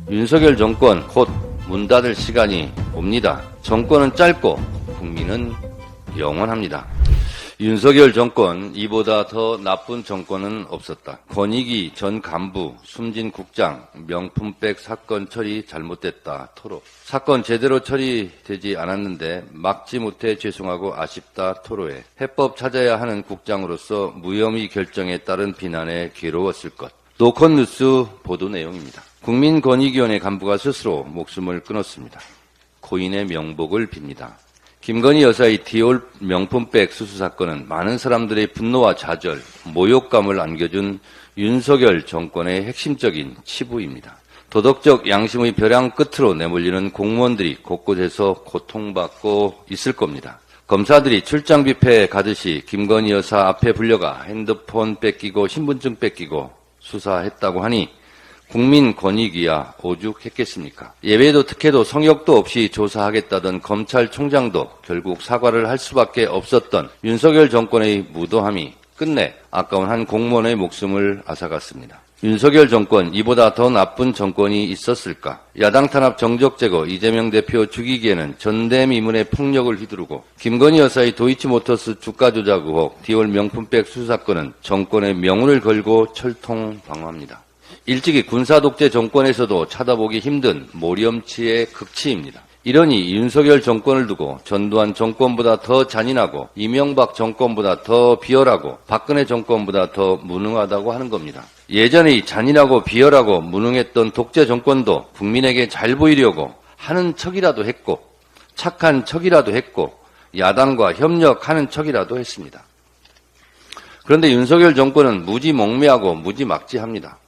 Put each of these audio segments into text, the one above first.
윤석열 정권 곧 문 닫을 시간이 옵니다. 정권은 짧고 국민은 영원합니다. 윤석열 정권, 이보다 더 나쁜 정권은 없었다. 권익위 전 간부, 숨진 국장, 명품백 사건 처리 잘못됐다. 토로. 사건 제대로 처리되지 않았는데 막지 못해 죄송하고 아쉽다. 토로해. 해법 찾아야 하는 국장으로서 무혐의 결정에 따른 비난에 괴로웠을 것. 노컷뉴스 보도 내용입니다. 국민권익위원회 간부가 스스로 목숨을 끊었습니다. 고인의 명복을 빕니다. 김건희 여사의 디올 명품백 수수 사건은 많은 사람들의 분노와 좌절, 모욕감을 안겨준 윤석열 정권의 핵심적인 치부입니다. 도덕적 양심의 벼랑 끝으로 내몰리는 공무원들이 곳곳에서 고통받고 있을 겁니다. 검사들이 출장 뷔페에 가듯이 김건희 여사 앞에 불려가 핸드폰 뺏기고 신분증 뺏기고 수사했다고 하니 국민권익위야 오죽했겠습니까? 예외도 특혜도 성역도 없이 조사하겠다던 검찰총장도 결국 사과를 할 수밖에 없었던 윤석열 정권의 무도함이 끝내 아까운 한 공무원의 목숨을 앗아갔습니다. 윤석열 정권, 이보다 더 나쁜 정권이 있었을까? 야당 탄압 정적 제거, 이재명 대표 죽이기에는 전대미문의 폭력을 휘두르고 김건희 여사의 도이치모터스 주가 조작 의혹, 디올 명품백 수수 사건은 정권의 명운을 걸고 철통방어합니다. 일찍이 군사독재 정권에서도 찾아보기 힘든 모렴치의 극치입니다. 이러니 윤석열 정권을 두고 전두환 정권보다 더 잔인하고 이명박 정권보다 더 비열하고 박근혜 정권보다 더 무능하다고 하는 겁니다. 예전에 잔인하고 비열하고 무능했던 독재 정권도 국민에게 잘 보이려고 하는 척이라도 했고 착한 척이라도 했고 야당과 협력하는 척이라도 했습니다. 그런데 윤석열 정권은 무지몽매하고 무지막지합니다.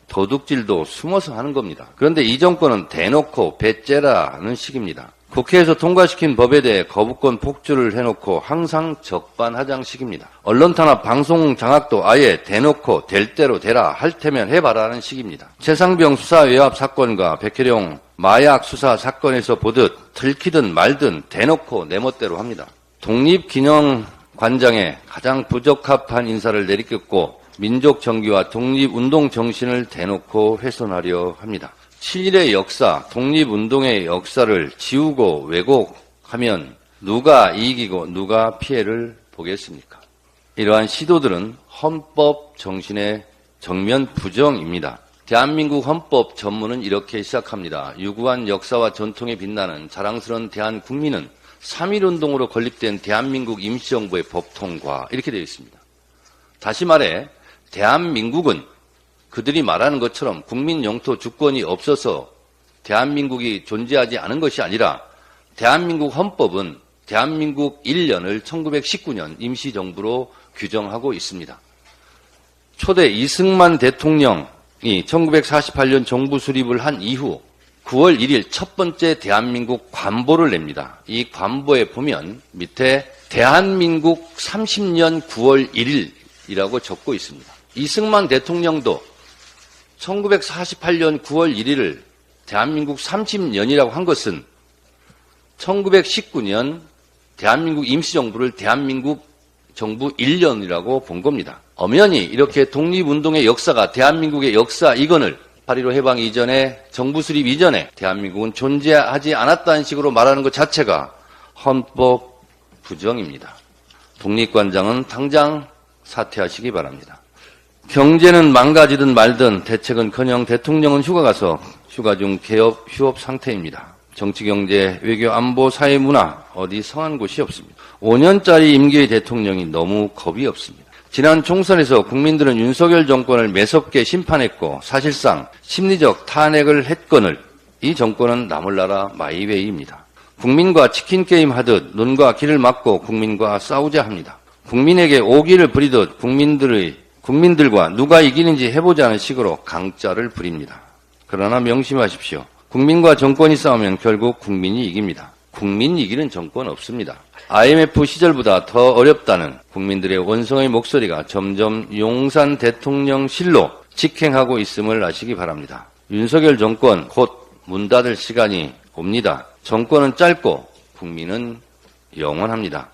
도둑질도 숨어서 하는 겁니다. 그런데 이 정권은 대놓고 배째라는 식입니다. 국회에서 통과시킨 법에 대해 거부권 폭주를 해놓고 항상 적반하장식입니다. 언론 탄압 방송 장악도 아예 대놓고 될 대로 되라 할 테면 해봐라는 식입니다. 최상병 수사 외압 사건과 백혜령 마약 수사 사건에서 보듯 들키든 말든 대놓고 내 멋대로 합니다. 독립기념관장에 가장 부적합한 인사를 내리켰고 민족 정기와 독립운동 정신을 대놓고 훼손하려 합니다. 7.1의 역사, 독립운동의 역사를 지우고 왜곡하면 누가 이기고 누가 피해를 보겠습니까? 이러한 시도들은 헌법 정신의 정면 부정입니다. 대한민국 헌법 전문은 이렇게 시작합니다. 유구한 역사와 전통에 빛나는 자랑스러운 대한국민은 3.1운동으로 건립된 대한민국 임시정부의 법통과 이렇게 되어 있습니다. 다시 말해 대한민국은 그들이 말하는 것처럼 국민 영토 주권이 없어서 대한민국이 존재하지 않은 것이 아니라 대한민국 헌법은 대한민국 1년을 1919년 임시정부로 규정하고 있습니다. 초대 이승만 대통령이 1948년 정부 수립을 한 이후 9월 1일 첫 번째 대한민국 관보를 냅니다. 이 관보에 보면 밑에 대한민국 30년 9월 1일이라고 적고 있습니다. 이승만 대통령도 1948년 9월 1일을 대한민국 30년이라고 한 것은 1919년 대한민국 임시정부를 대한민국 정부 1년이라고 본 겁니다. 엄연히 이렇게 독립운동의 역사가 대한민국의 역사 이건을 8.15 해방 이전에 정부 수립 이전에 대한민국은 존재하지 않았다는 식으로 말하는 것 자체가 헌법 부정입니다. 독립관장은 당장 사퇴하시기 바랍니다. 경제는 망가지든 말든 대책은커녕 대통령은 휴가 가서 휴가 중 개업 휴업 상태입니다. 정치, 경제, 외교, 안보, 사회, 문화 어디 성한 곳이 없습니다. 5년짜리 임기의 대통령이 너무 겁이 없습니다. 지난 총선에서 국민들은 윤석열 정권을 매섭게 심판했고 사실상 심리적 탄핵을 했거늘 이 정권은 나몰라라 마이웨이입니다. 국민과 치킨 게임 하듯 눈과 귀를 막고 국민과 싸우자 합니다. 국민에게 오기를 부리듯 국민들과 누가 이기는지 해보자는 식으로 강짜를 부립니다. 그러나 명심하십시오. 국민과 정권이 싸우면 결국 국민이 이깁니다. 국민 이기는 정권 없습니다. IMF 시절보다 더 어렵다는 국민들의 원성의 목소리가 점점 용산 대통령실로 직행하고 있음을 아시기 바랍니다. 윤석열 정권 곧 문 닫을 시간이 옵니다. 정권은 짧고 국민은 영원합니다.